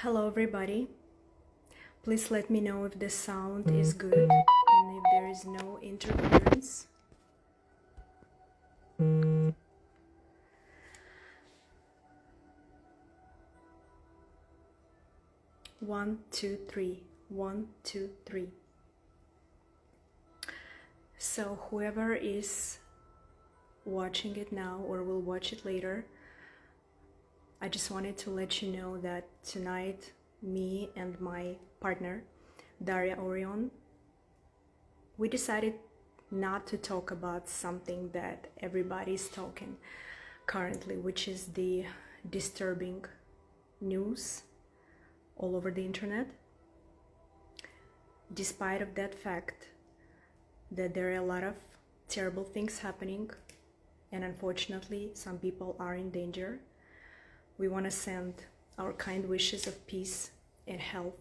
Hello everybody. Please let me know if the sound is good and if there is no interference. One, two, three. 1, 2, 3. So whoever is watching it now or will watch it later, I just wanted to let you know that tonight me and my partner, Daria Orion, we decided not to talk about something that everybody's talking currently, which is the disturbing news all over the internet. Despite of that fact that there are a lot of terrible things happening and unfortunately some people are in danger, we want to send our kind wishes of peace and health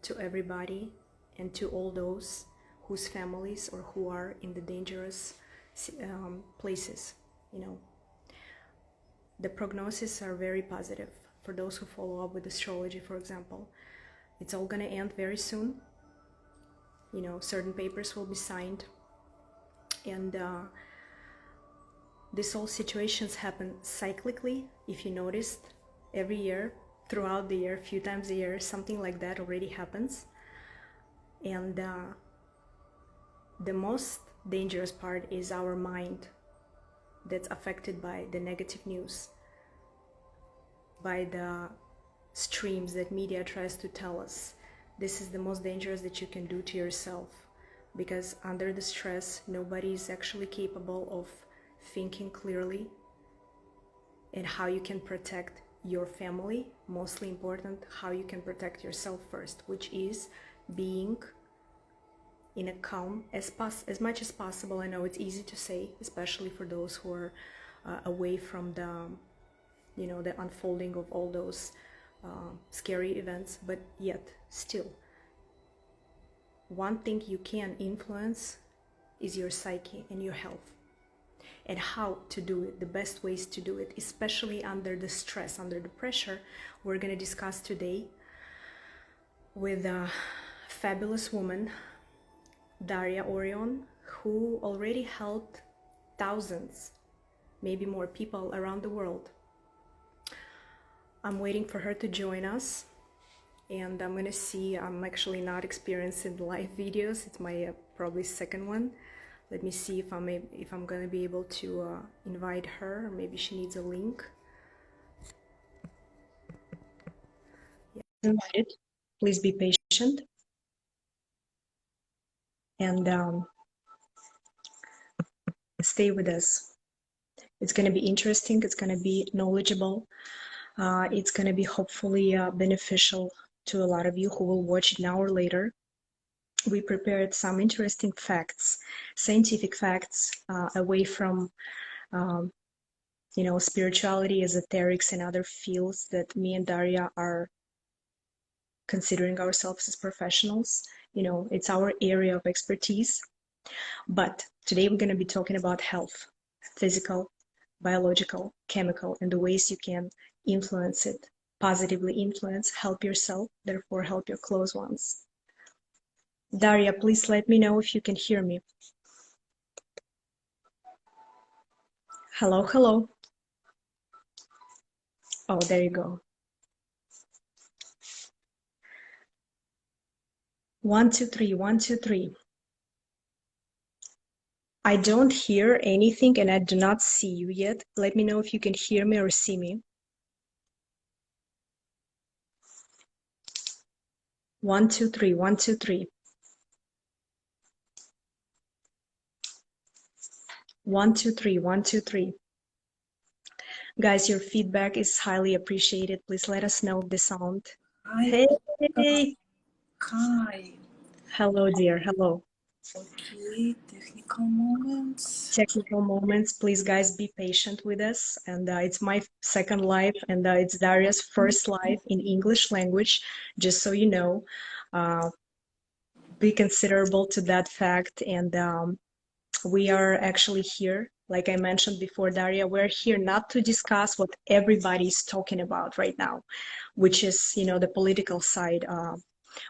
to everybody and to all those whose families or who are in the dangerous places. The prognoses are very positive for those who follow up with astrology, for example. It's all going to end very soon. Certain papers will be signed, and this whole situations happen cyclically. If you noticed, every year, throughout the year, a few times a year, something like that already happens. And the most dangerous part is our mind that's affected by the negative news, by the streams that media tries to tell us. This is the most dangerous that you can do to yourself, because under the stress, nobody is actually capable of thinking clearly and how you can protect your family. Mostly important, how you can protect yourself first, which is being in a calm as much as possible. I know it's easy to say, especially for those who are away from the the unfolding of all those scary events, but yet still, one thing you can influence is your psyche and your health, and how to do it, the best ways to do it, especially under the stress, under the pressure. We're going to discuss today with a fabulous woman, Daria Orion, who already helped thousands, maybe more people around the world. I'm waiting for her to join us, and I'm gonna see. I'm actually not experienced in live videos. It's my probably second one. Let me see if I'm gonna be able to invite her, or maybe she needs a link. Yeah, invited. Please be patient, and stay with us. It's gonna be interesting. It's gonna be knowledgeable. It's going to be hopefully beneficial to a lot of you who will watch it now or later. We prepared some interesting facts, scientific facts, away from spirituality, esoterics, and other fields that me and Daria are considering ourselves as professionals. It's our area of expertise. But today we're going to be talking about health, physical, biological, chemical, and the ways you can influence it, positively influence, help yourself, therefore help your close ones. Daria, please let me know if you can hear me. Hello, hello. Oh, there you go. 1, 2, 3, 1, 2, 3. I don't hear anything and I do not see you yet. Let me know if you can hear me or see me. 1, 2, 3, 1, 2, 3. 1, 2, 3, 1, 2, 3. Guys, your feedback is highly appreciated. Please let us know the sound. Hi. Hey. Hi. Hello, dear. Hello. Okay, technical moments. Technical moments. Please, guys, be patient with us. And it's my second live, and it's Daria's first live in English language. Just so you know, be considerable to that fact. And we are actually here Like I mentioned before, Daria, we're here not to discuss what everybody's talking about right now, which is, the political side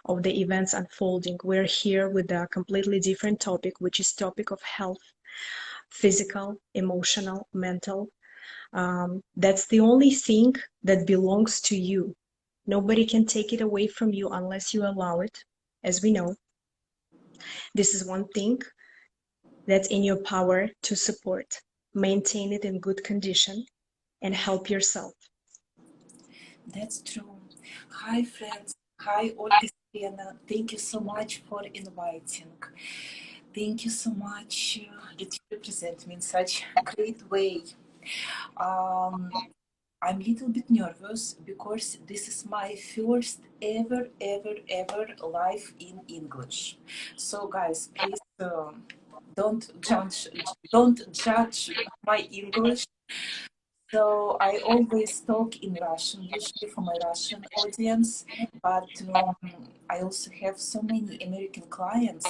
of the events unfolding. We're here with a completely different topic, which is topic of health, physical, emotional, mental. That's the only thing that belongs to you. Nobody can take it away from you unless you allow it, as we know. This is one thing that's in your power to support. Maintain it in good condition and help yourself. That's true. Hi, friends. Hi, Olga. Thank you so much for inviting. Thank you so much that you represent me in such a great way. I'm a little bit nervous because this is my first ever live in English. So, guys, please don't judge my English. So I always talk in Russian, usually for my Russian audience, but I also have so many American clients,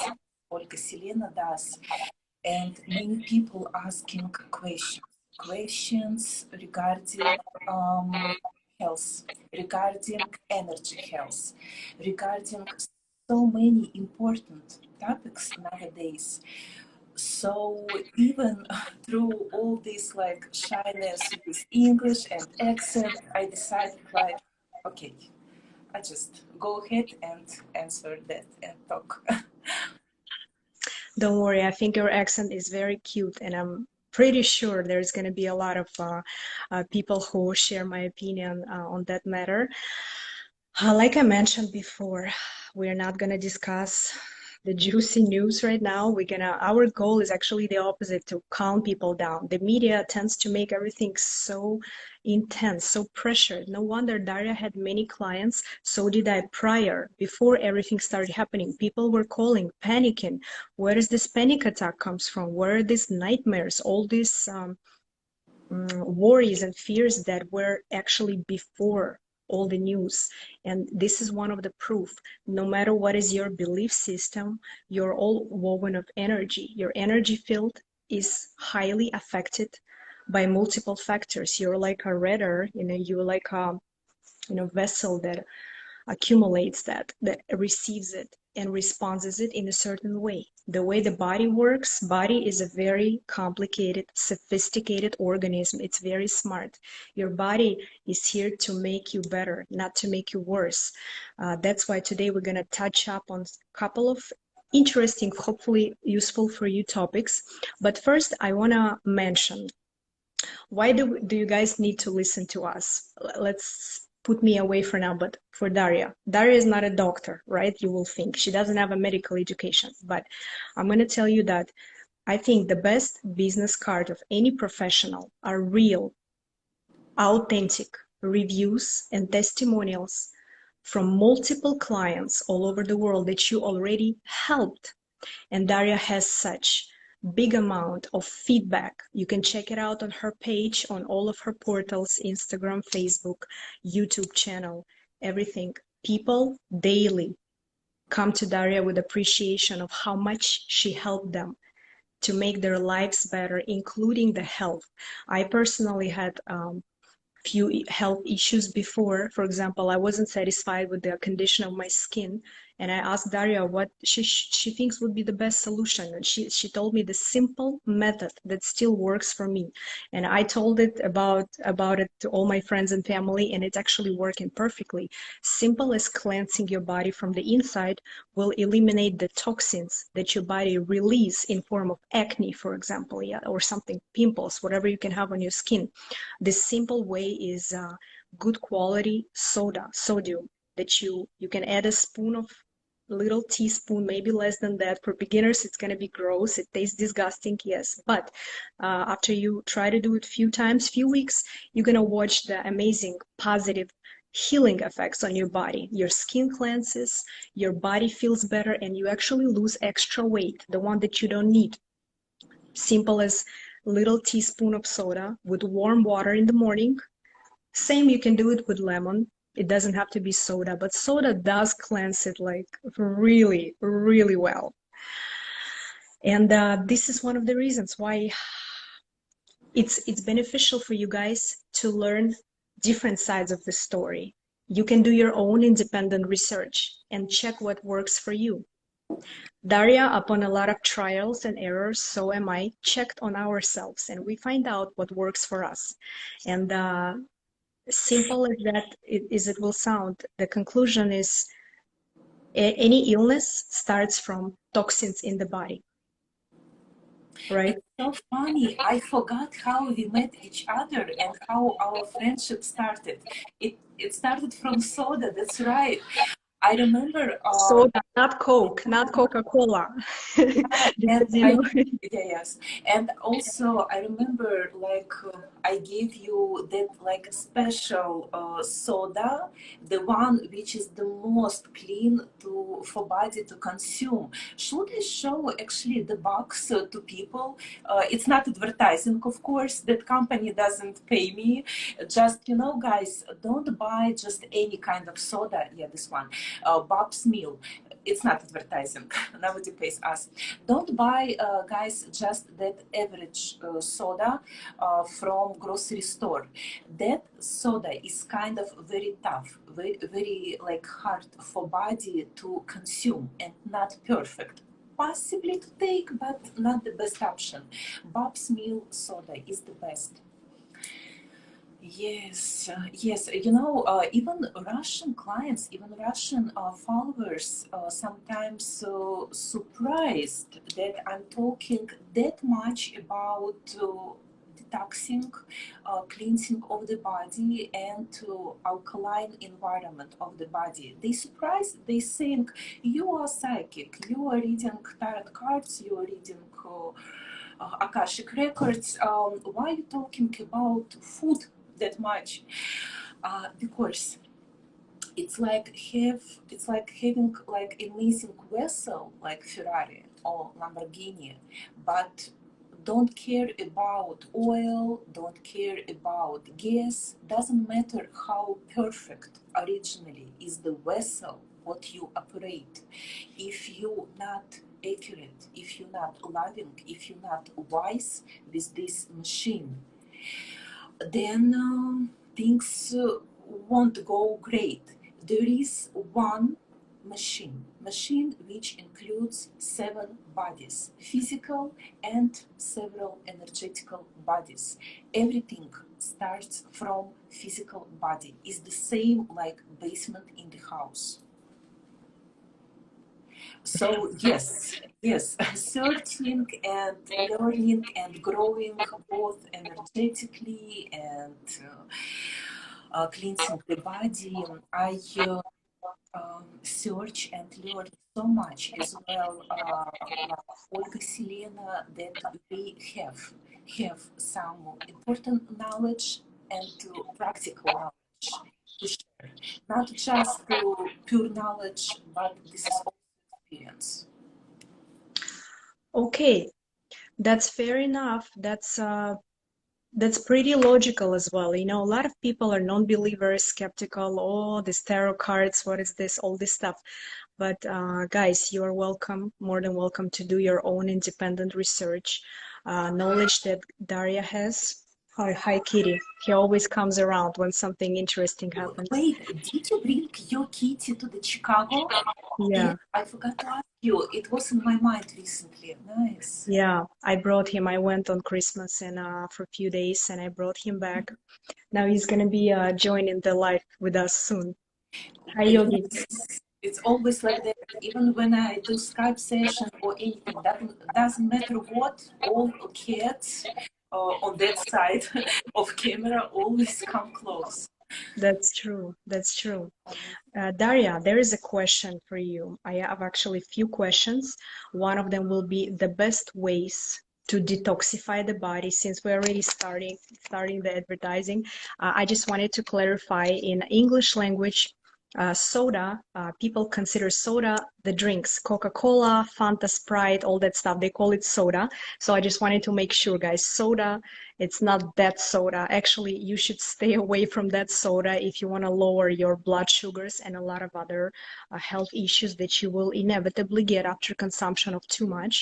Olga Selena does, and many people asking questions regarding health, regarding energy health, regarding so many important topics nowadays. So even through all this like shyness with English and accent, I decided like, okay, I just go ahead and answer that and talk. Don't worry, I think your accent is very cute, and I'm pretty sure there's going to be a lot of people who share my opinion on that matter. Like I mentioned before, we're not going to discuss the juicy news right now. Our goal is actually the opposite, to calm people down. The media tends to make everything so intense, so pressured. No wonder Daria had many clients. So did I prior, before everything started happening. People were calling, panicking. Where does this panic attack comes from? Where are these nightmares? All these worries and fears that were actually before all the news. And this is one of the proof. No matter what is your belief system, you're all woven of energy. Your energy field is highly affected by multiple factors. You're like a radar, you're like a vessel that accumulates that receives it and responds it in a certain way. The way the body is a very complicated, sophisticated organism. It's very smart. Your body is here to make you better, not to make you worse. That's why today we're going to touch up on a couple of interesting, hopefully useful for you topics. But first, I want to mention, why do you guys need to listen to us? Let's put me away for now, but for Daria. Daria is not a doctor, right? You will think she doesn't have a medical education, but I'm going to tell you that I think the best business card of any professional are real, authentic reviews and testimonials from multiple clients all over the world that you already helped. And Daria has such big amount of feedback. You can check it out on her page, on all of her portals, Instagram, Facebook, YouTube channel, everything. People daily come to Daria with appreciation of how much she helped them to make their lives better, including the health. I personally had few health issues before. For example, I wasn't satisfied with the condition of my skin, and I asked Daria what she thinks would be the best solution, and she told me the simple method that still works for me. And I told it about it to all my friends and family, and it's actually working perfectly. Simple as cleansing your body from the inside will eliminate the toxins that your body release in form of acne, for example, or something, pimples, whatever you can have on your skin. This simple way is good quality sodium, that you can add a spoon of, little teaspoon, maybe less than that. For beginners, it's going to be gross. It tastes disgusting, yes. But after you try to do it few times, few weeks, you're going to watch the amazing positive healing effects on your body. Your skin cleanses, your body feels better, and you actually lose extra weight, the one that you don't need. Simple as little teaspoon of soda with warm water in the morning. Same, you can do it with lemon. It doesn't have to be soda, but soda does cleanse it like really, really well. And this is one of the reasons why it's beneficial for you guys to learn different sides of the story. You can do your own independent research and check what works for you. Daria, upon a lot of trials and errors, so am I, checked on ourselves, and we find out what works for us. And simple as that it will sound, the conclusion is any illness starts from toxins in the body, right? It's so funny. I forgot how we met each other and how our friendship started. It started from soda. That's right. I remember. Soda, not Coke, not Coca-Cola. And Because, yes, and also I remember like I gave you that like special soda, the one which is the most clean to for body to consume. Should I show actually the box to people? It's not advertising, of course. That company doesn't pay me. Just guys, don't buy just any kind of soda. Yeah, this one, Bob's Meal. It's not advertising. Nobody pays us. Don't buy, guys, just that average soda from grocery store. That soda is kind of very tough, very, very like hard for body to consume and not perfect. Possibly to take, but not the best option. Bob's Meal soda is the best. Yes, yes. Even Russian clients, even Russian followers, sometimes surprised that I'm talking that much about detoxing, cleansing of the body, and alkaline environment of the body. They surprised. They think you are psychic, you are reading tarot cards, you are reading. Akashic records. Why are you talking about food that much? Because it's like having like amazing vessel like Ferrari or Lamborghini, but don't care about oil, don't care about gas. Doesn't matter how perfect originally is the vessel what you operate. If you not accurate, if you're not loving, if you're not wise with this machine, then things won't go great. There is one machine which includes 7 bodies, physical and several energetical bodies. Everything starts from physical body. Is the same like basement in the house. So yes, searching and learning and growing both energetically and cleansing the body. I search and learn so much as well, like Olga Selena, that we have some important knowledge and practical knowledge to share. Not just pure knowledge, but this is also experience. Okay, that's fair enough. That's pretty logical as well. A lot of people are non-believers, skeptical. Oh, this tarot cards, what is this? All this stuff. But guys, you are welcome, more than welcome to do your own independent research. Knowledge that Daria has. Hi, Kitty. He always comes around when something interesting happens. Wait, did you bring your kitty to the Chicago? Yeah. I forgot to ask you. It was in my mind recently. Nice. Yeah, I brought him. I went on Christmas and for a few days, and I brought him back. Now he's gonna be joining the life with us soon. Hi, Yogi. It's always like that. Even when I do Skype session or anything, doesn't matter what, all cats on that side of camera always come close. That's true. That's true. Daria, there is a question for you. I have actually a few questions. One of them will be the best ways to detoxify the body. Since we're already starting the advertising, I just wanted to clarify in English language, soda, people consider soda the drinks, Coca-Cola, Fanta, Sprite, all that stuff. They call it soda. So I just wanted to make sure, guys, soda It's not that soda. Actually, you should stay away from that soda if you want to lower your blood sugars and a lot of other health issues that you will inevitably get after consumption of too much.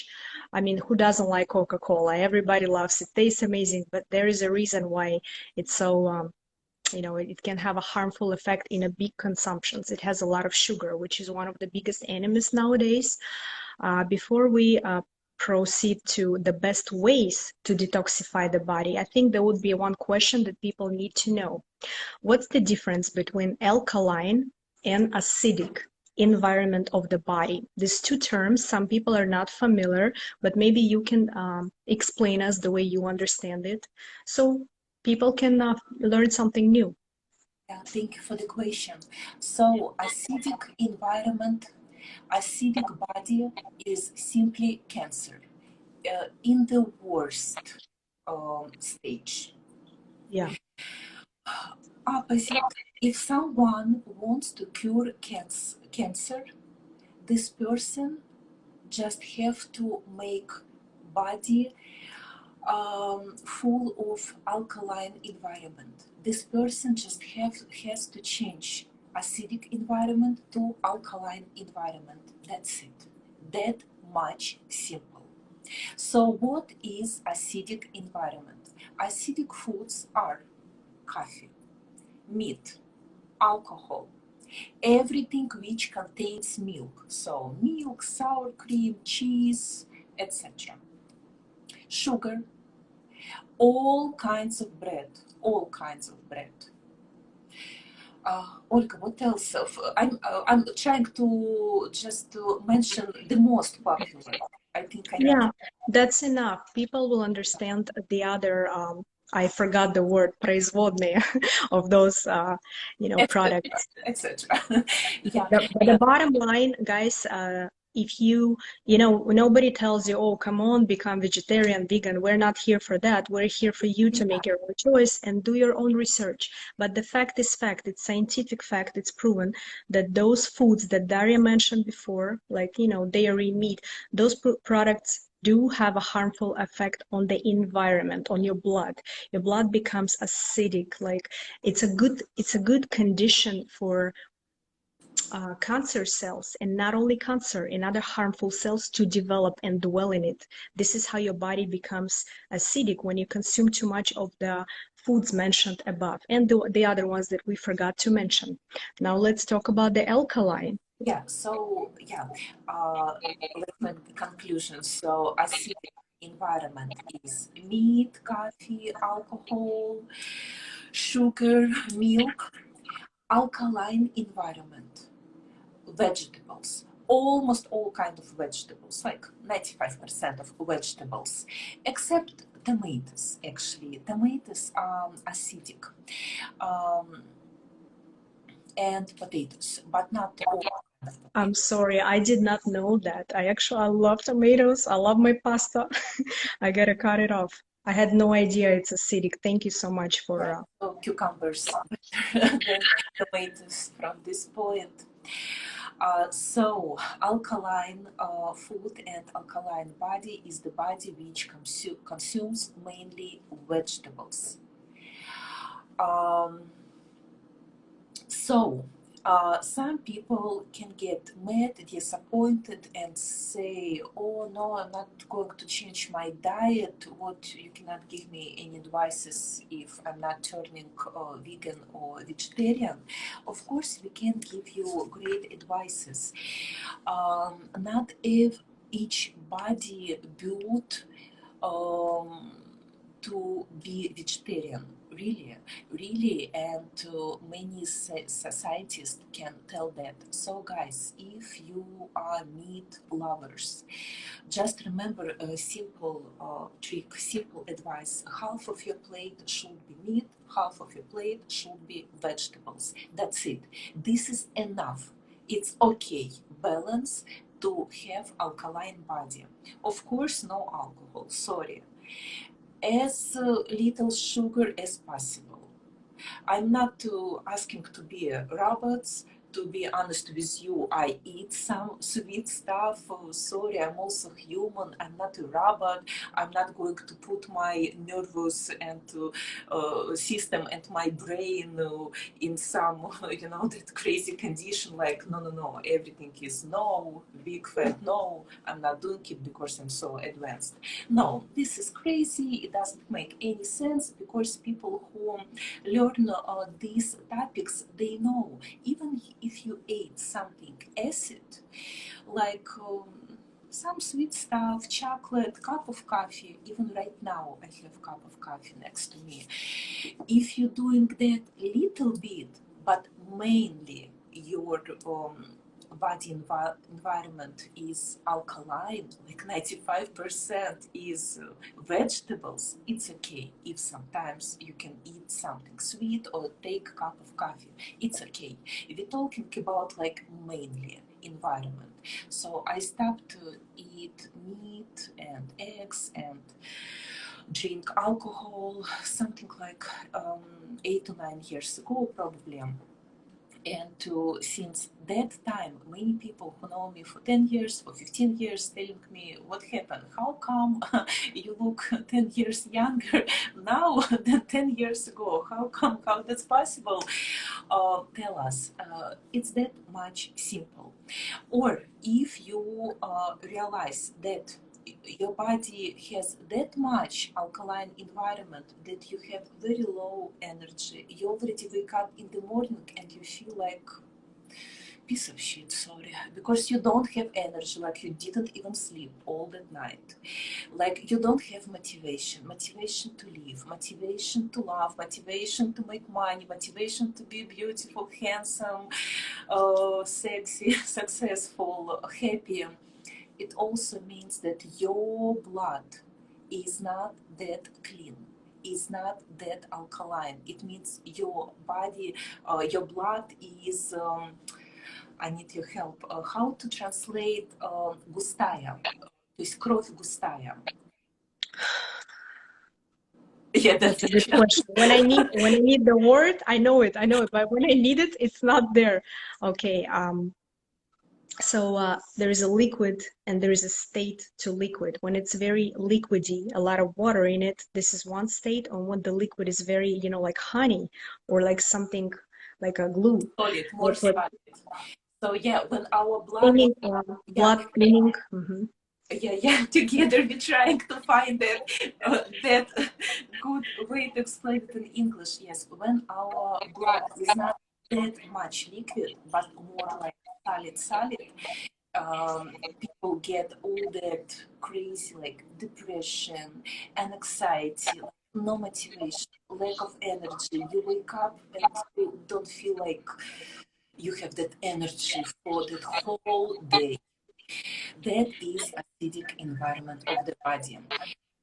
I mean, who doesn't like Coca-Cola? Everybody loves it. Tastes amazing, but there is a reason why it's so it can have a harmful effect in a big consumptions. It has a lot of sugar, which is one of the biggest enemies nowadays. Before we proceed to the best ways to detoxify the body, I think there would be one question that people need to know. What's the difference between alkaline and acidic environment of the body? These two terms, some people are not familiar, but maybe you can explain us the way you understand it, so people can learn something new. Yeah, thank you for the question. So, acidic environment, acidic body is simply cancer in the worst stage. Yeah. Opposite, if someone wants to cure cancer, this person just have to make body full of alkaline environment. This person just has to change acidic environment to alkaline environment. That's it. That much simple. So what is acidic environment? Acidic foods are coffee, meat, alcohol, everything which contains milk. So milk, sour cream, cheese, etc. Sugar, all kinds of bread, all kinds of bread. Olga, what else? I'm trying to just to mention the most popular. I think I Yeah, mentioned that's enough. People will understand the other, I forgot the word, производные of those, etc. products. etc. Yeah, The bottom line, guys, if nobody tells you, oh, come on, become vegetarian, vegan. We're not here for that. We're here for you to make your own choice and do your own research. But the fact is fact. It's scientific fact. It's proven that those foods that Daria mentioned before, like, dairy, meat, those products do have a harmful effect on the environment, on your blood. Your blood becomes acidic. Like it's a good condition for cancer cells, and not only cancer, and other harmful cells to develop and dwell in it. This is how your body becomes acidic when you consume too much of the foods mentioned above, and the other ones that we forgot to mention. Now let's talk about the alkaline. yeah. So yeah, let's make the conclusion. So acidic environment is meat, coffee, alcohol, sugar, milk. Alkaline environment, vegetables, almost all kind of vegetables, like 95% of vegetables, except tomatoes. Actually, tomatoes are acidic, and potatoes, but not all. I'm sorry, I did not know that. I love tomatoes. I love my pasta. I gotta cut it off. I had no idea it's acidic. Thank you so much for So cucumbers better than tomatoes from this point. So alkaline food and alkaline body is the body which consumes mainly vegetables. Um, so some people can get mad, disappointed, and say, "Oh no, I'm not going to change my diet. What, you cannot give me any advices if I'm not turning vegan or vegetarian?" Of course, we can give you great advices. Not if each body built um, to be vegetarian, really, and many scientists can tell that. So guys, if you are meat lovers, just remember a simple trick, simple advice: half of your plate should be meat, half of your plate should be vegetables. That's it. This is enough. It's okay, balance, to have alkaline body. Of course, no alcohol, sorry, as little sugar as possible. I'm not asking to be robots, to be honest with you, I eat some sweet stuff. Sorry, I'm also human. I'm not a robot. I'm not going to put my nervous and system and my brain in some, that crazy condition. Like, no, everything is no, big fat no. I'm not doing it because I'm so advanced. No, this is crazy. It doesn't make any sense, because people who learn these topics, they know, even if you ate something acid, like some sweet stuff, chocolate, cup of coffee. Even right now I have a cup of coffee next to me. If you're doing that little bit, but mainly your body environment is alkaline, like 95% is vegetables, it's okay if sometimes you can eat something sweet or take a cup of coffee. It's okay. We're talking about like mainly environment. So I stopped to eat meat and eggs and drink alcohol something like 8 to 9 years ago probably. And since that time, many people who know me for 10 years, for 15 years, telling me, what happened? How come you look 10 years younger now than 10 years ago? How come? How that's possible? Tell us. It's that much simple. Or if you realize that your body has that much alkaline environment that you have very low energy, you already wake up in the morning and you feel like piece of shit, sorry, because you don't have energy, like you didn't even sleep all that night, like you don't have motivation to live, motivation to love, motivation to make money, motivation to be beautiful, handsome, sexy, successful, happy. It also means that your blood is not that clean, is not that alkaline. It means your body, your blood is, I need your help. How to translate густая? То есть кровь густая. Yeah, That's a good question. When I need the word, I know it, but when I need it, it's not there. Okay. So there is a liquid and there is a state to liquid. When it's very liquidy, a lot of water in it, this is one state. And when the liquid is very, like honey or like something like a glue. Solid, more solid. So yeah, when our blood... Cleaning, blood cleaning. Yeah, together we're trying to find that good way to explain it in English. Yes, when our blood is not that much liquid, but more like solid, people get all that crazy like depression and anxiety, like no motivation, lack of energy. You wake up and you don't feel like you have that energy for the whole day. That is acidic environment of the body.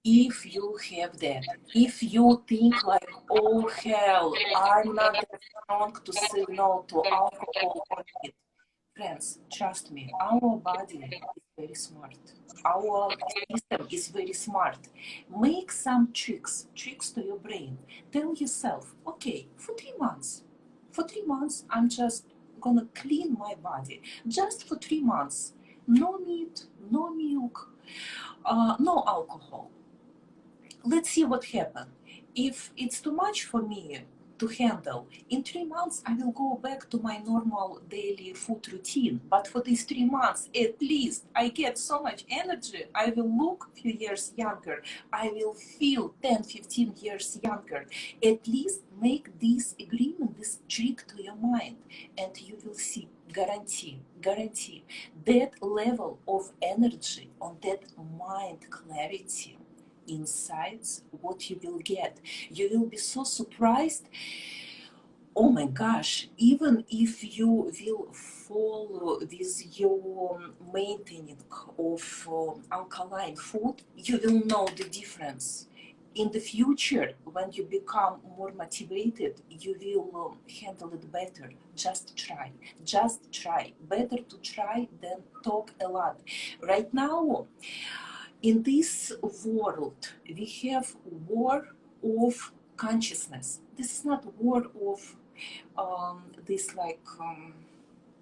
If you have that, if you think like, oh hell, I'm not that strong to say no to alcohol or meat, friends, trust me, our body is very smart. Our system is very smart. Make some tricks to your brain. Tell yourself, okay, for 3 months, I'm just gonna clean my body. Just for 3 months. No meat, no milk, no alcohol. Let's see what happens. If it's too much for me to handle, in 3 months I will go back to my normal daily food routine. But for these 3 months, at least I get so much energy. I will look a few years younger. I will feel 10, 15 years younger. At least make this agreement, this trick to your mind, and you will see, guarantee, that level of energy on that mind clarity insights, what you will get. You will be so surprised. Oh my gosh, even if you will follow with your maintaining of alkaline food, you will know the difference. In the future, when you become more motivated, you will handle it better. Just try. Better to try than talk a lot. Right now, in this world, we have war of consciousness. This is not war of this like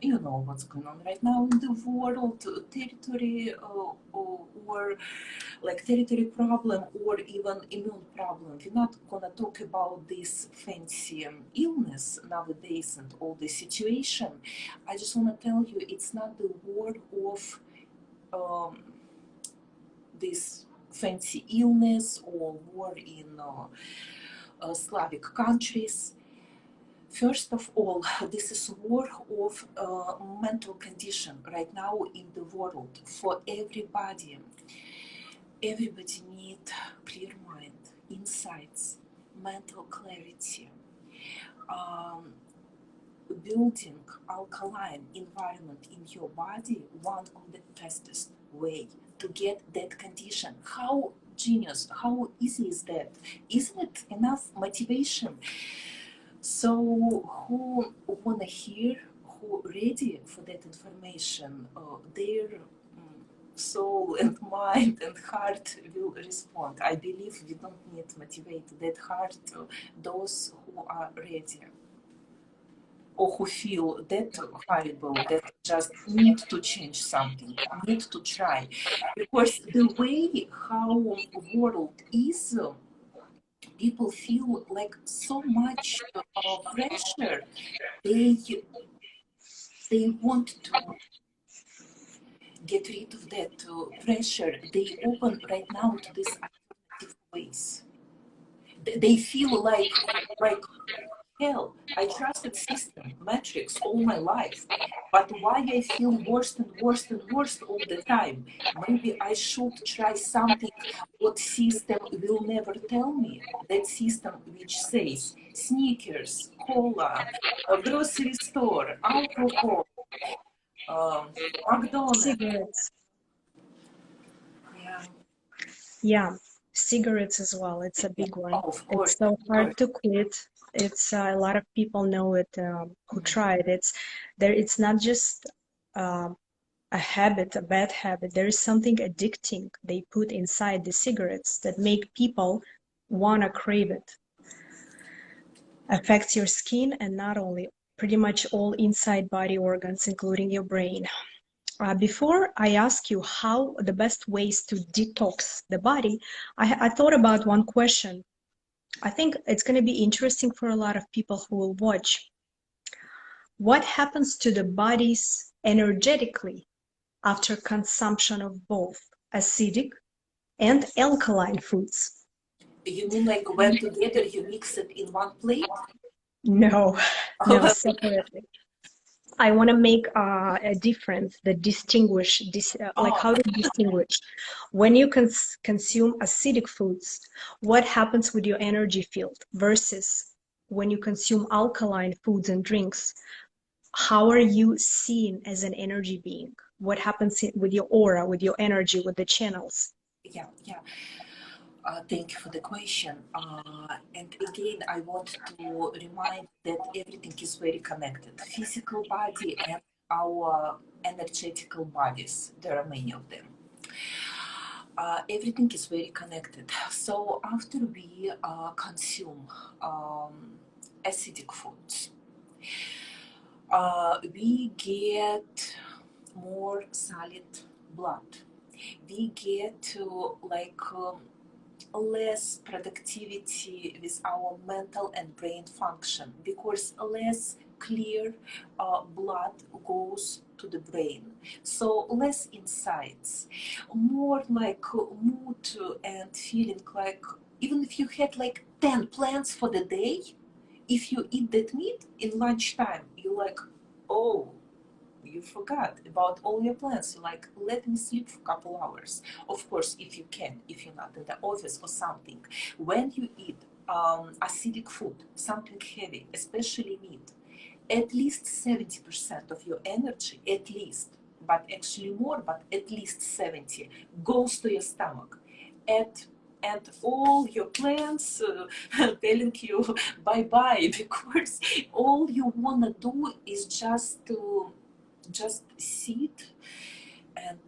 you know what's going on right now in the world, territory or like territory problem or even immune problem. We're not gonna talk about this fancy illness nowadays and all the situation. I just wanna tell you, it's not the word of um, this fancy illness or war in Slavic countries. First of all, this is war of mental condition right now in the world for everybody. Everybody need clear mind, insights, mental clarity, um, building alkaline environment in your body. One of the fastest way to get that condition. How genius, how easy is that? Isn't it enough motivation? So who wanna hear, who ready for that information, their soul and mind and heart will respond. I believe we don't need to motivate that heart, those who are ready or who feel that horrible, that just need to change something, need to try. Because the way how world is, people feel like so much pressure. They they want to get rid of that pressure. They open right now to these alternative ways. They feel like hell. I trusted system, metrics all my life, but why I feel worse and worse and worse all the time? Maybe I should try something what system will never tell me. That system which says sneakers, cola, a grocery store, alcohol, um, McDonald's. Cigarettes. Yeah. Yeah, cigarettes as well. It's a big Oh, one. of course, It's so of course. hard to quit. It's a lot of people know it who try it. It's there. It's not just a habit, a bad habit. There is something addicting they put inside the cigarettes that make people wanna crave it. Affects your skin and not only, pretty much all inside body organs, including your brain. Before I ask you how the best ways to detox the body, I thought about one question. I think it's going to be interesting for a lot of people who will watch. What happens to the bodies energetically after consumption of both acidic and alkaline foods? You mean like when together you mix it in one plate? No, no, separately. I want to make a difference, the distinguish, like Oh, how to distinguish. When you consume acidic foods, what happens with your energy field versus when you consume alkaline foods and drinks? How are you seen as an energy being? What happens with your aura, with your energy, with the channels? yeah, yeah. Thank you for the question. And again, I want to remind that everything is very connected. Physical body and our energetical bodies. There are many of them. Everything is very connected. So after we consume acidic foods, we get more solid blood. We get to less productivity with our mental and brain function because less clear blood goes to the brain, so less insights, more like mood and feeling like even if you had like 10 plans for the day, if you eat that meat in lunchtime, you're like, oh, you forgot about all your plans. You're like, let me sleep for a couple hours. Of course, if you can, if you're not in the office or something. When you eat acidic food, something heavy, especially meat, at least 70% of your energy, at least, but actually more, but at least 70, goes to your stomach. At and all your plans telling you bye bye because all you wanna do is just sit and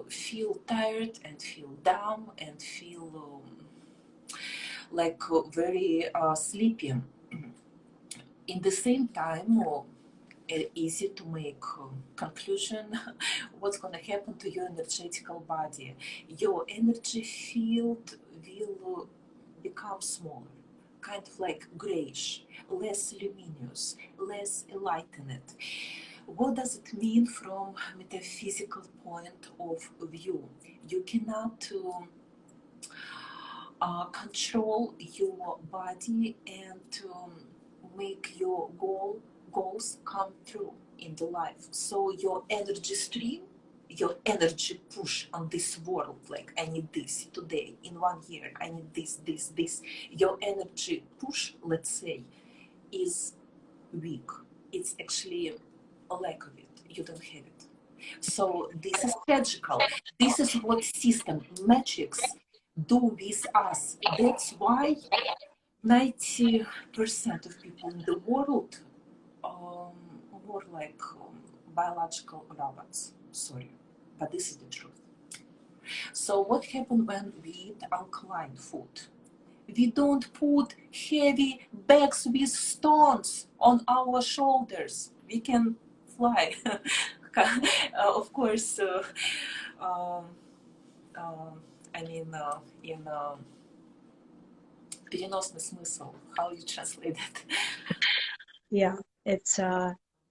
feel tired and feel dumb and feel very sleepy. In the same time, easy to make conclusion. What's going to happen to your energetical body? Your energy field will become smaller, kind of like grayish, less luminous, less enlightened. What does it mean from metaphysical point of view? You cannot control your body and make your goals come true in the life. So your energy stream, your energy push on this world, like I need this today, in 1 year, I need this. Your energy push, let's say, is weak. It's actually a lack of it. You don't have it. So this is tragical. This is what system metrics do with us. That's why 90% of people in the world more like biological robots. Sorry, but this is the truth. So what happens when we eat alkaline food? We don't put heavy bags with stones on our shoulders. We can fly. Of course, um, I mean, in переносный смысл, how you translate it? Yeah, it's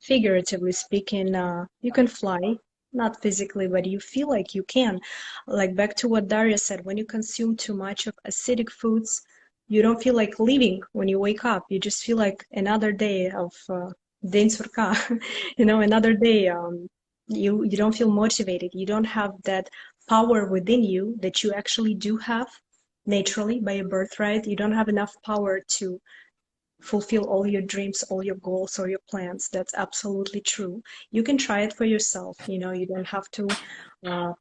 figuratively speaking, you can fly, not physically, but you feel like you can. Like back to what Daria said, when you consume too much of acidic foods, you don't feel like leaving when you wake up. You just feel like another day of день сурка, another day. You don't feel motivated. You don't have that power within you that you actually do have naturally by your birthright. You don't have enough power to fulfill all your dreams, all your goals, or your plans. That's absolutely true. You can try it for yourself. You don't have to uh,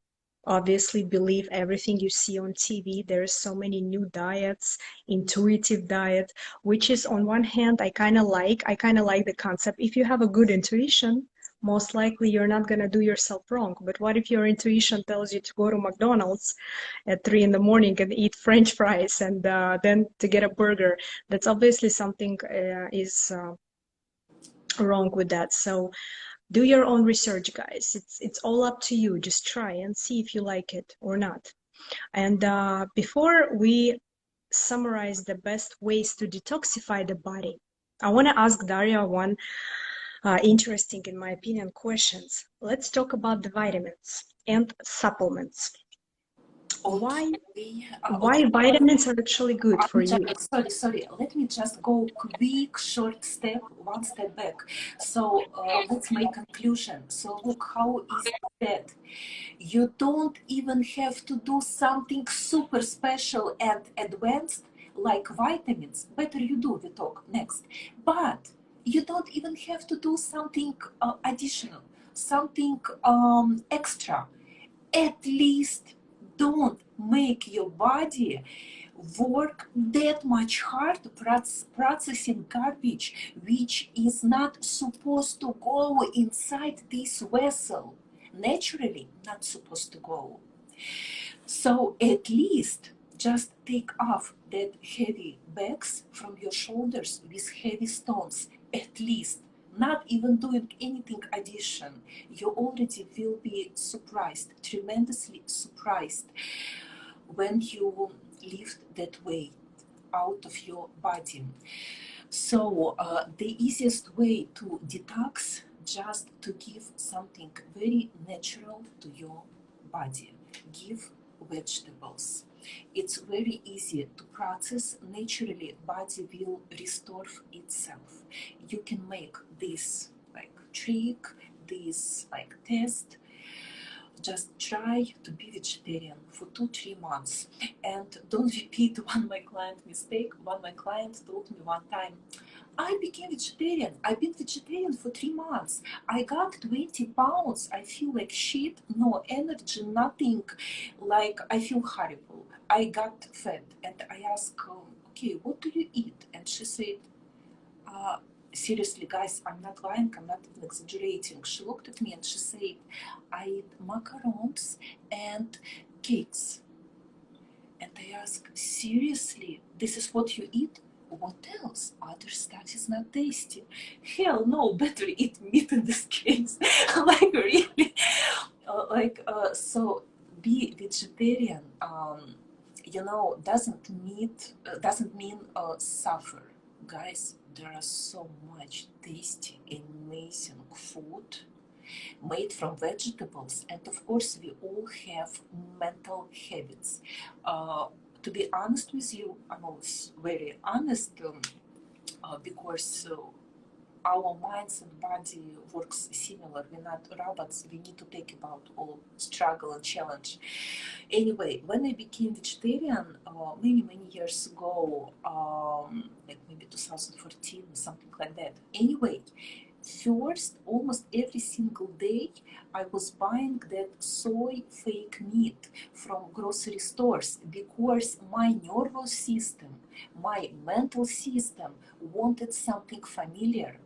obviously believe everything you see on TV. There are so many new diets, intuitive diet, which is on one hand, I kind of like. I kind of like the concept. If you have a good intuition, most likely you're not going to do yourself wrong. But what if your intuition tells you to go to McDonald's at 3 in the morning and eat French fries and then to get a burger? That's obviously something is wrong with that. So do your own research, guys. It's all up to you. Just try and see if you like it or not. And before we summarize the best ways to detoxify the body, I want to ask Daria one interesting, in my opinion, questions. Let's talk about the vitamins and supplements. Why vitamins are actually good for you? Sorry. Let me just go quick, short step, one step back. So let's make conclusion. So look, how is that? You don't even have to do something super special and advanced like vitamins. Better you do, we talk next. But you don't even have to do something additional, something extra. At least don't make your body work that much hard processing garbage which is not supposed to go inside this vessel, naturally not supposed to go. So at least just take off that heavy bags from your shoulders with heavy stones. At least, not even doing anything addition. You already will be surprised, tremendously surprised, when you lift that weight out of your body. So the easiest way to detox, just to give something very natural to your body. Give vegetables. It's very easy to process. Naturally, body will restore itself. You can make this like trick, this like test. Just try to be vegetarian for 2-3 months and don't repeat one my client mistake. One my client told me one time, I became vegetarian. I've been vegetarian for 3 months. I got 20 pounds. I feel like shit, no energy, nothing. Like I feel horrible. I got fat. And I asked, okay, what do you eat? And she said, seriously, guys, I'm not lying, I'm not even exaggerating. She looked at me and she said, I eat macarons and cakes. And I asked, seriously, this is what you eat? what else? Other stuff is not tasty. Hell no, better eat meat in this case. Like really, so be vegetarian. Doesn't mean suffer, guys. There are so much tasty, amazing food made from vegetables, and of course we all have mental habits. To be honest with you, I was very honest because our minds and body works similar. We're not robots. We need to think about all struggle and challenge. Anyway, when I became vegetarian many years ago, like maybe 2014 or something like that. Anyway, first, almost every single day, I was buying that soy fake meat from grocery stores because my nervous system, my mental system wanted something familiar.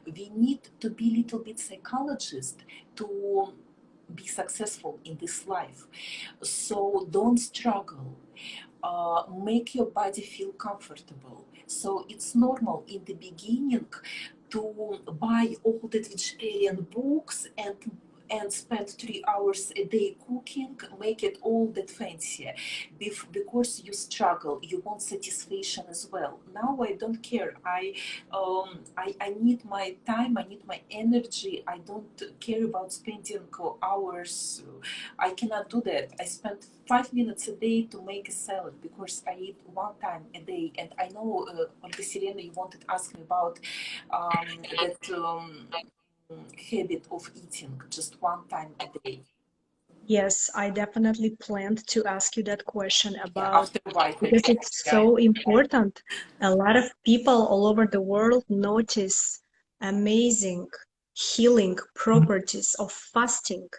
We need to be a little bit psychologist to be successful in this life. So don't struggle. Make your body feel comfortable. So it's normal in the beginning to buy all the vegetarian books and spend 3 hours a day cooking, make it all that fancy. Because you struggle, you want satisfaction as well. Now I don't care. I need my time, I need my energy. I don't care about spending hours. I cannot do that. I spend 5 minutes a day to make a salad because I eat one time a day. And I know, Olga Sirena, you wanted to ask me about that habit of eating just one time a day. Yes, I definitely planned to ask you that question Yeah, about, after white because paper. it's Yeah. so important. A lot of people all over the world notice amazing healing properties of fasting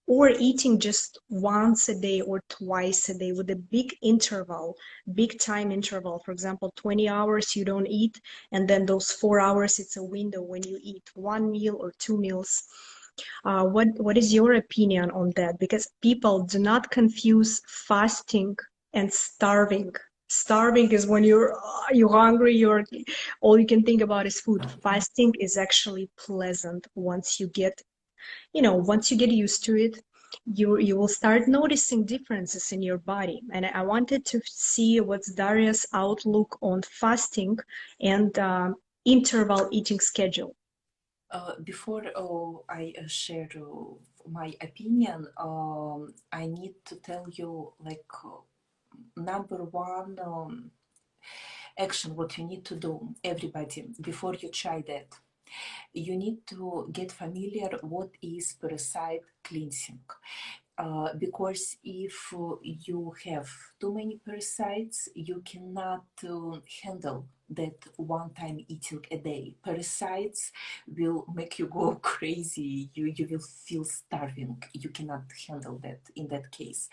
or eating just once a day or twice a day with a big interval, big time interval. For example, 20 hours you don't eat, and then those 4 hours, it's a window when you eat one meal or two meals. What is your opinion on that? Because people do not confuse fasting and starving. Starving is when you're hungry, you're all you can think about is food. Fasting is actually pleasant once you get, once you get used to it. You will start noticing differences in your body. And I wanted to see what's Daria's outlook on fasting and interval eating schedule. Before I share my opinion, I need to tell you like number one action what you need to do, everybody, before you try that. You need to get familiar what is parasite cleansing. Because if you have too many parasites, you cannot handle that one time eating a day. Parasites will make you go crazy. You will feel starving. You cannot handle that in that case.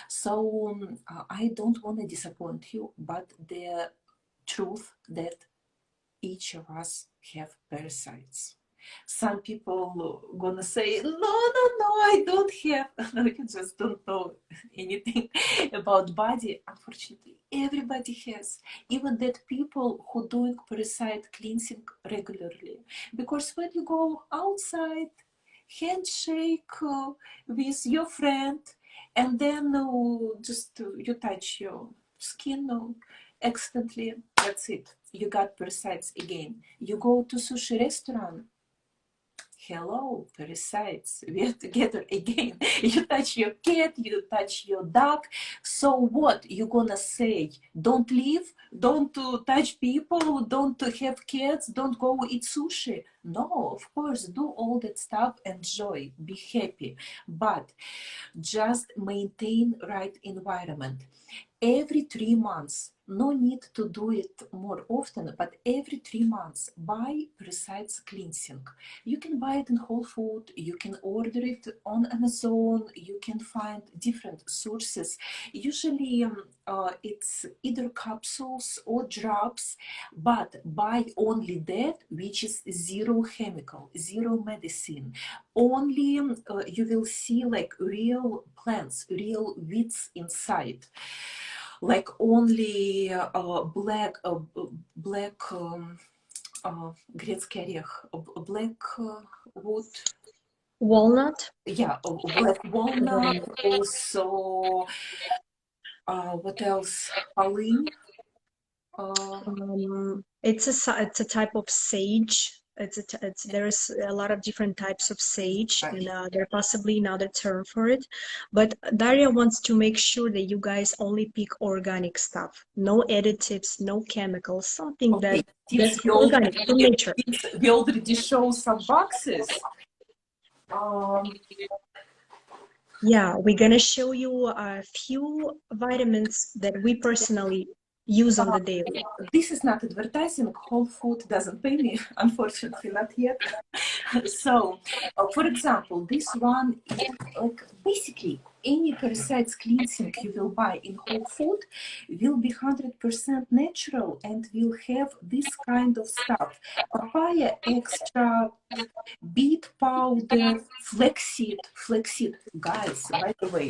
So I don't want to disappoint you, but the truth that each of us have parasites. Some people gonna say, no, I don't have. No, you just don't know anything about body. Unfortunately, everybody has. Even that people who doing parasite cleansing regularly. Because when you go outside, handshake with your friend, and then just you touch your skin accidentally, that's it. You got parasites again. You go to sushi restaurant, hello, parasites, we are together again. You touch your cat, you touch your dog. So what? You gonna say, don't leave, don't touch people, don't have cats, don't go eat sushi? No, of course, do all that stuff, enjoy, be happy. But just maintain right environment. Every 3 months, no need to do it more often, but every 3 months, buy precise cleansing. You can buy it in Whole Food, you can order it on Amazon, you can find different sources. Usually it's either capsules or drops, but buy only that which is zero chemical, zero medicine. Only you will see like real plants, real weeds inside. like only black грецкий орех, black wood. Walnut. Yeah, black walnut. Walnut. Also, what else? Alkaline. It's a type of sage. There's a lot of different types of sage, and there possibly another term for it. But Daria wants to make sure that you guys only pick organic stuff, no additives, no chemicals, something Okay, that's we organic from nature. we already show some boxes. Yeah, we're gonna show you a few vitamins that we personally use on the daily. This is not advertising. Whole Food doesn't pay me, unfortunately, not yet. So, for example, this one is like basically any parasites cleansing you will buy in Whole Food will be 100% natural and will have this kind of stuff: papaya extract, beet powder, flaxseed. Flaxseed, guys, by the way.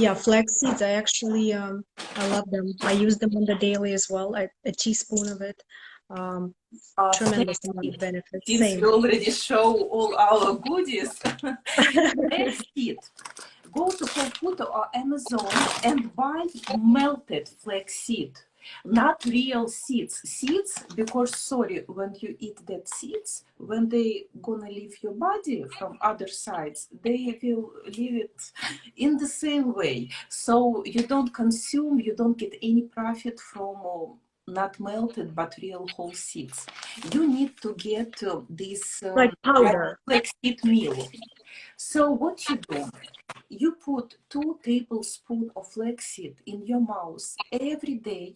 Yeah, flax seeds, I actually I love them. I use them on the daily as well. A teaspoon of it. Tremendous amount of benefits. Since Same. we already show all our goodies, flaxseed. Go to Whole Foods or Amazon and buy melted flaxseed, not real seeds. Seeds, because sorry, when you eat that seeds, when they gonna leave your body from other sides, they will leave it in the same way. So you don't consume, you don't get any profit from not melted but real whole seeds. You need to get this Like powder. flaxseed meal. So what you do? You put 2 tablespoons of flaxseed in your mouth every day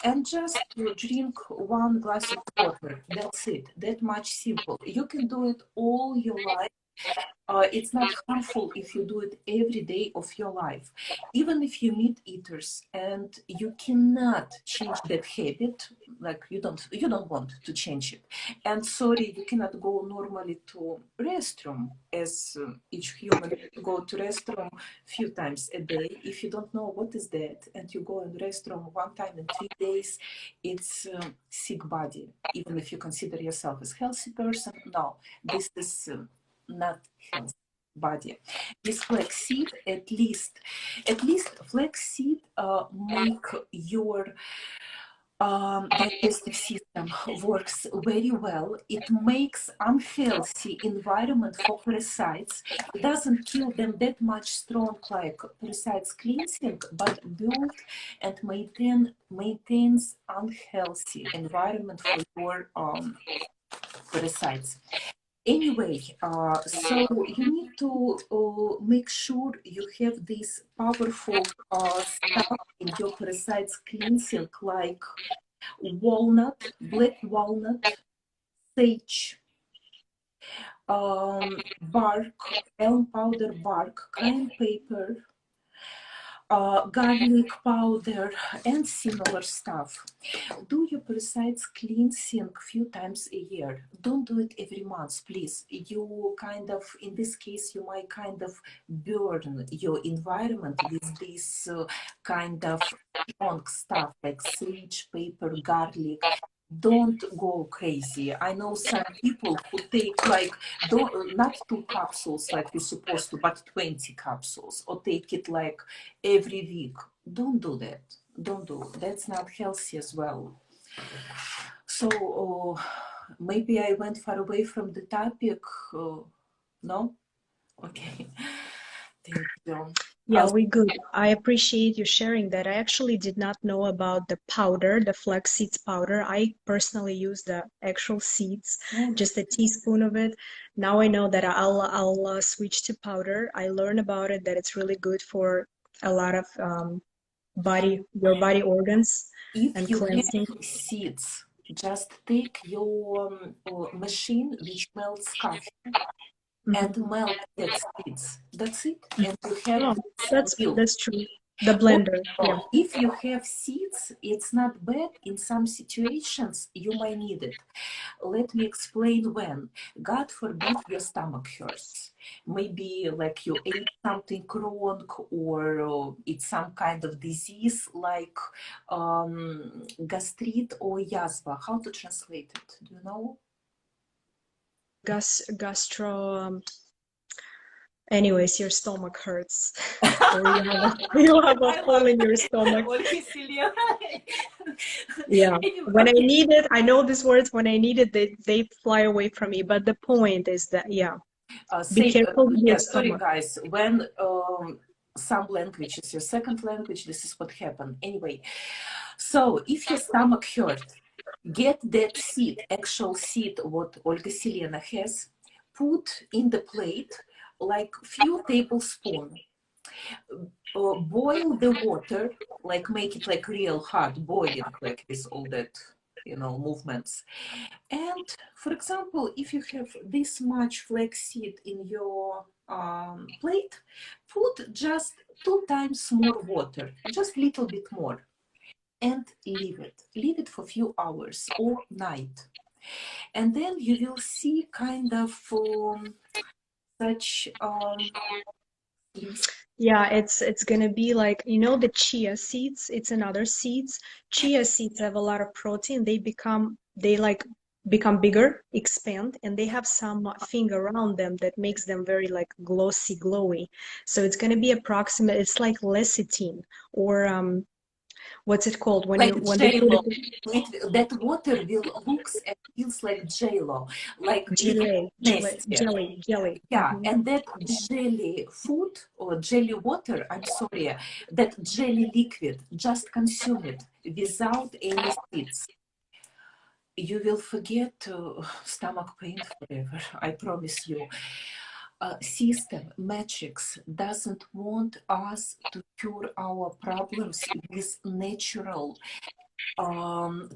and just drink 1 glass of water. That's it. That much simple. You can do it all your life. It's not harmful if you do it every day of your life. Even if you meat eaters and you cannot change that habit, like you don't want to change it. And sorry, you cannot go normally to restroom as each human go to restroom few times a day. If you don't know what is that and you go in restroom 1 time in 3 days, it's sick body. Even if you consider yourself as healthy person, no, this is not healthy body. This flaxseed, at least flaxseed make your digestive system works very well. It makes unhealthy environment for parasites. It doesn't kill them that much strong like parasites cleansing, but build and maintains unhealthy environment for your parasites. Anyway, so you need to make sure you have this powerful stuff in your parasites cleansing, like walnut, black walnut, sage, bark, elm powder bark, cayenne pepper, garlic powder, and similar stuff. Do your parasites cleansing a few times a year. Don't do it every month, please. You kind of, in this case, you might kind of burn your environment with this kind of strong stuff like sage, pepper, garlic. Don't go crazy. I know some people who take like not 2 capsules like you're supposed to, but 20 capsules, or take it like every week. Don't do that. Don't do. That's not healthy as well. So maybe I went far away from the topic. No? Okay. Thank you. Yeah, we good. I appreciate you sharing that. I actually did not know about the powder, the flax seeds powder. I personally use the actual seeds, just a teaspoon of it. Now I know that I'll switch to powder. I learned about it that it's really good for a lot of your body organs and If you cleansing. have seeds, just take your machine which melts coffee and melt that seeds. That's it. And you have Oh, milk. that's true. The blender, yeah. If you have seeds, it's not bad. In some situations, you might need it. Let me explain when. God forbid your stomach hurts. Maybe like you ate something wrong, or it's some kind of disease like gastritis or yazva. How to translate it? Do you know? Gastro. Anyways, your stomach hurts, or you have a I hole love in your stomach. Olga. Yeah. Anyway, When I okay. need it, I know these words. When I need it, they fly away from me. But the point is that, yeah, be careful with your Yeah, sorry stomach. guys. When some language is your second language, this is what happened. Anyway, so if your stomach hurt, get that seed, actual seed, what Olga Selena has, put in the plate like few tablespoons. Boil the water, like make it like real hard boiling, like with all that, movements. And for example, if you have this much flaxseed in your plate, put just 2 times more water, just a little bit more, and leave it. Leave it for a few hours or night. And then you will see kind of such Yeah, it's gonna be like, the chia seeds. It's another seeds. Chia seeds have a lot of protein. They become bigger, expand, and they have some thing around them that makes them very like glossy, glowy. So it's gonna be approximate. It's like lecithin, or what's it called like when they put J-Lo. it That water will looks and feels like J-Lo, like it's jelly, jelly, nasty. jelly, jelly. Yeah, and that jelly food or jelly water, I'm sorry, that jelly liquid, just consume it without any seeds. You will forget stomach pain forever, I promise you. System matrix doesn't want us to cure our problems with natural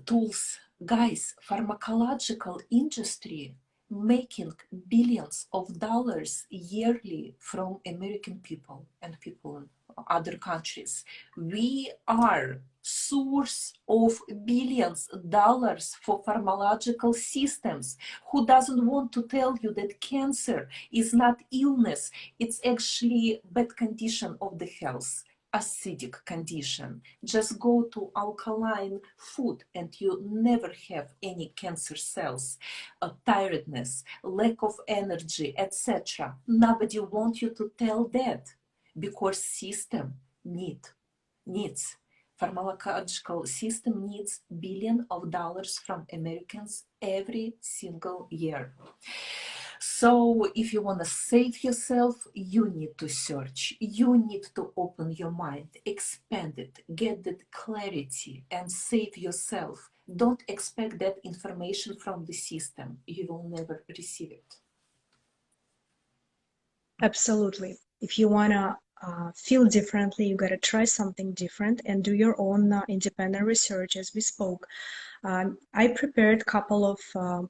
tools. Guys, pharmacological industry making billions of dollars yearly from American people and people in other countries. We are source of billions dollars for pharmacological systems. Who doesn't want to tell you that cancer is not illness, it's actually bad condition of the health, acidic condition. Just go to alkaline food and you never have any cancer cells, tiredness, lack of energy, etc. Nobody wants you to tell that because system needs pharmacological system needs billion of dollars from Americans every single year. So if you want to save yourself, you need to search. You need to open your mind, expand it, get that clarity, and save yourself. Don't expect that information from the system. You will never receive it. Absolutely. If you want to feel differently, you got to try something different and do your own independent research, as we spoke. I prepared a couple of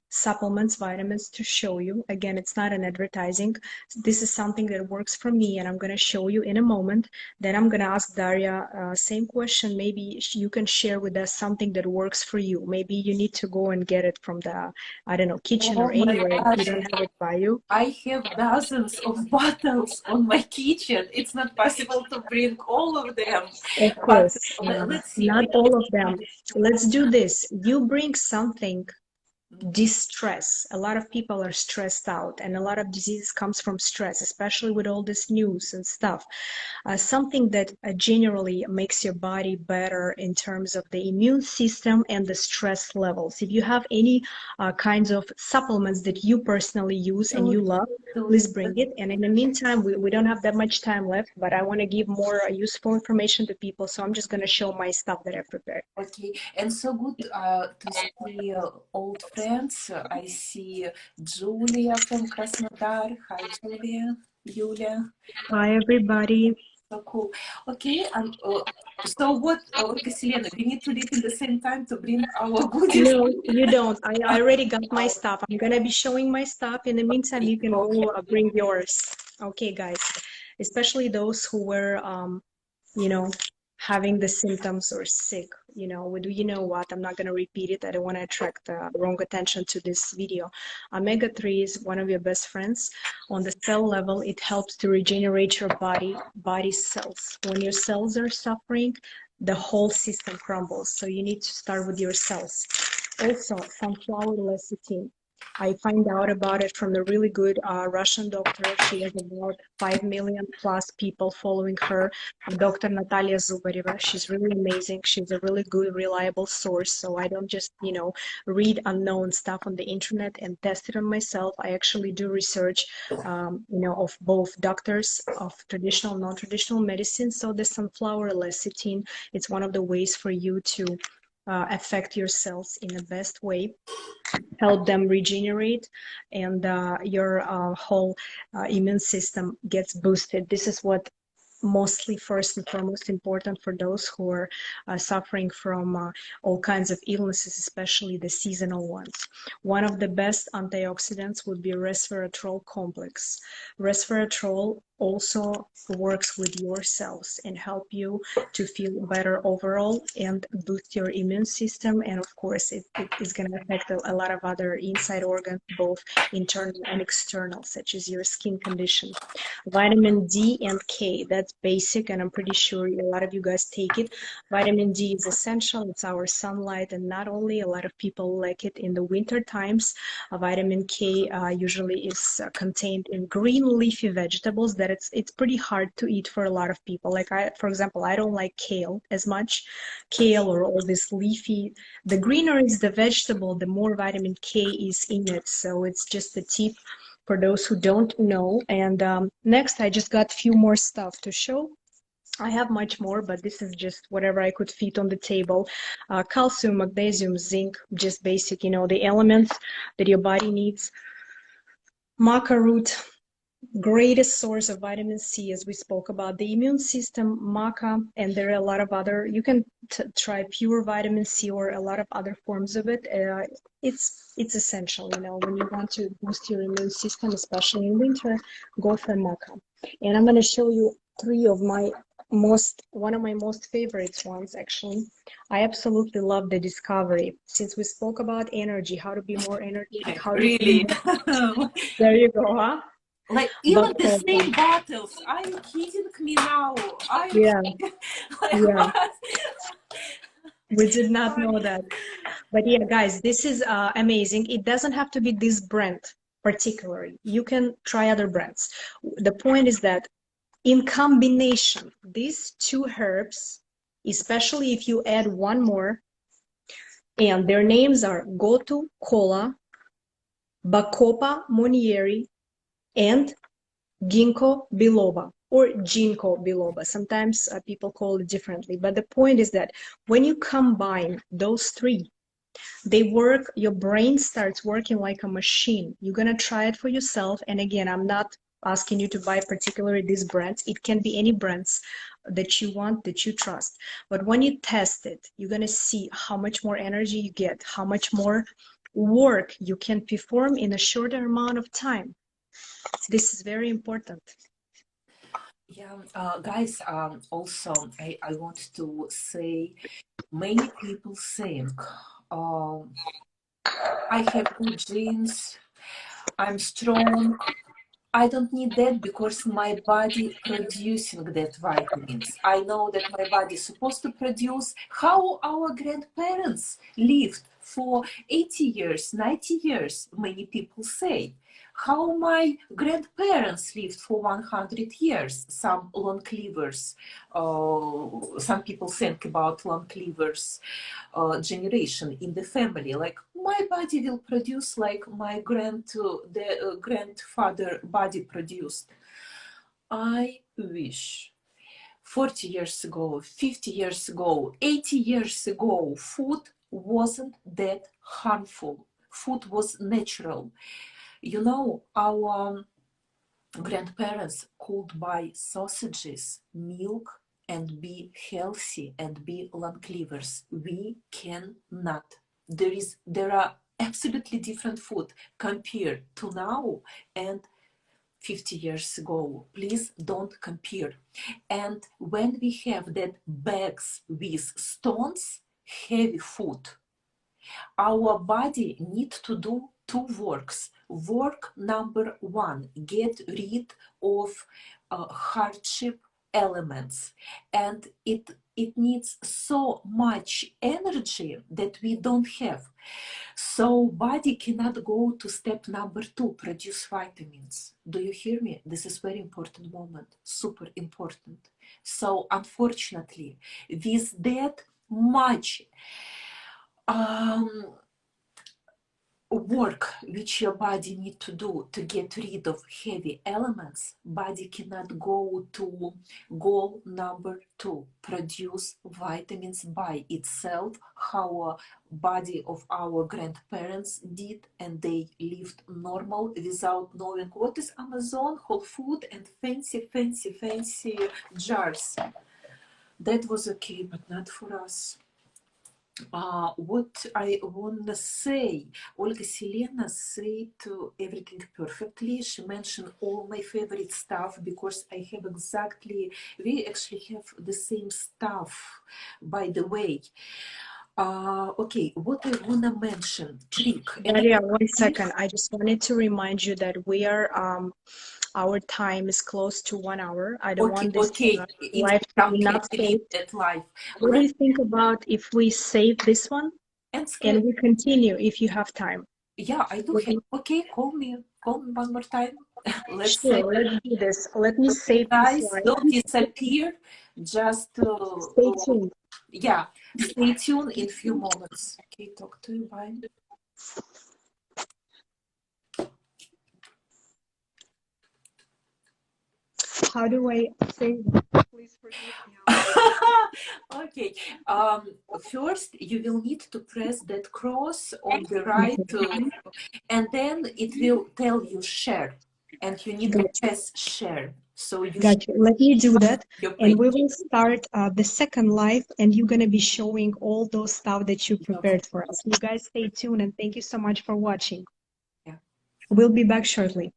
supplements, vitamins to show you. Again, it's not an advertising. This is something that works for me, and I'm going to show you in a moment. Then I'm going to ask Daria same question. Maybe you can share with us something that works for you. Maybe you need to go and get it from the, I don't know, kitchen Oh or my anywhere if you gosh, don't have it by you. I have dozens of bottles on my kitchen. It's not possible to bring all of them, Of but course, let's see. not all of them. Let's do this. You bring something distress. A lot of people are stressed out, and a lot of diseases comes from stress, especially with all this news and stuff. Something that generally makes your body better in terms of the immune system and the stress levels. If you have any kinds of supplements that you personally use and you love, please bring it. And in the meantime, we don't have that much time left, but I want to give more useful information to people, so I'm just going to show my stuff that I prepared. Okay, and so good to see old friends. I see Julia from Krasnodar. Hi, Julia. Yulia. Hi, everybody. So cool. Okay, so what, Olga Selena, we need to leave in the same time to bring our goodies. No, you don't. I already got my stuff. I'm gonna be showing my stuff. In the meantime, you can Okay. go bring yours. Okay, guys. Especially those who were you know, having the symptoms or sick, you know what, I'm not going to repeat it. I don't want to attract the wrong attention to this video. Omega-3 is one of your best friends. On the cell level, it helps to regenerate your body cells. When your cells are suffering, the whole system crumbles. So you need to start with your cells. Also, sunflower lecithin. I find out about it from a really good Russian doctor. She has about 5 million plus people following her, Dr. Natalia Zubareva. She's really amazing. She's a really good, reliable source. So I don't just, read unknown stuff on the internet and test it on myself. I actually do research, of both doctors of traditional, non-traditional medicine. So the sunflower lecithin, it's one of the ways for you to affect your cells in the best way, help them regenerate, and your whole immune system gets boosted. This is what mostly first and foremost important for those who are suffering from all kinds of illnesses, especially the seasonal ones. One of the best antioxidants would be resveratrol complex. Resveratrol also works with your cells and help you to feel better overall and boost your immune system. And of course, it is going to affect a lot of other inside organs, both internal and external, such as your skin condition. Vitamin D and K, that's basic, and I'm pretty sure a lot of you guys take it. Vitamin D is essential. It's our sunlight, and not only, a lot of people like it in the winter times. Vitamin K usually is contained in green leafy vegetables that it's pretty hard to eat for a lot of people. Like for example, I don't like kale as much. Kale or all this leafy, the greener is the vegetable, the more vitamin K is in it. So it's just a tip for those who don't know. And next, I just got a few more stuff to show. I have much more, but this is just whatever I could fit on the table. Calcium, magnesium, zinc, just basic, the elements that your body needs. Maca root, greatest source of vitamin C, as we spoke about. The immune system, maca, and there are a lot of other, you can try pure vitamin C or a lot of other forms of it. It's essential, when you want to boost your immune system, especially in winter, go for maca. And I'm going to show you one of my most favorites ones, actually. I absolutely love the Discovery. Since we spoke about energy, how to be more energetic, how to Really? there you go, huh? Like even the same bottles. Are you kidding me now? Yeah, Like yeah. what? We did not know that. But yeah, guys, this is amazing. It doesn't have to be this brand particularly. You can try other brands. The point is that in combination, these two herbs, especially if you add one more, and their names are Gotu Kola, Bacopa Monieri, and Ginkgo biloba or Ginkgo biloba. Sometimes people call it differently. But the point is that when you combine those three, they work, your brain starts working like a machine. You're going to try it for yourself. And again, I'm not asking you to buy particularly these brands. It can be any brands that you want, that you trust. But when you test it, you're going to see how much more energy you get, how much more work you can perform in a shorter amount of time. This is very important. Yeah, guys, also I want to say many people think I have good genes, I'm strong, I don't need that because my body producing that vitamins. I know that my body is supposed to produce. How our grandparents lived for 80 years, 90 years, many people say. How my grandparents lived for 100 years, some long livers. Some people think about long livers generation in the family. Like my body will produce like my grandfather body produced. I wish 40 years ago, 50 years ago, 80 years ago, food wasn't that harmful. Food was natural. You know, our grandparents could buy sausages, milk, and be healthy and be long livers. We cannot. There are absolutely different food compared to now, and 50 years ago. Please don't compare. And when we have that bags with stones, heavy food, our body needs to do two works. Work number one, get rid of hardship elements, and it needs so much energy that we don't have. So body cannot go to step number two, produce vitamins. Do you hear me? This is very important moment, super important. So unfortunately, with that much work which your body need to do to get rid of heavy elements, body cannot go to goal number two, produce vitamins by itself, how body of our grandparents did, and they lived normal without knowing what is Amazon, Whole Food, and fancy jars. That was okay, but not for us. What I want to say, Olga Selena said everything perfectly. She mentioned all my favorite stuff because I have exactly, we actually have the same stuff, by the way. Okay, what I want to mention, trick. Daria, 1 second. I just wanted to remind you that we are, our time is close to 1 hour. I don't want this live to be not saved. What do you think about if we save this one and we continue if you have time? Yeah, I do have. Okay, call me one more time. Let's do this. Let me save guys, this slide. don't disappear. Just stay tuned. Yeah, stay tuned in a few moments. Okay, talk to you. Bye. How do I save this? Please forgive me. Okay. First, you will need to press that cross on the right, and then it will tell you share, and you need to press share. So you Let me do that, and we will start the second live, and you're gonna be showing all those stuff that you prepared for us. You guys stay tuned, and thank you so much for watching. Yeah. We'll be back shortly.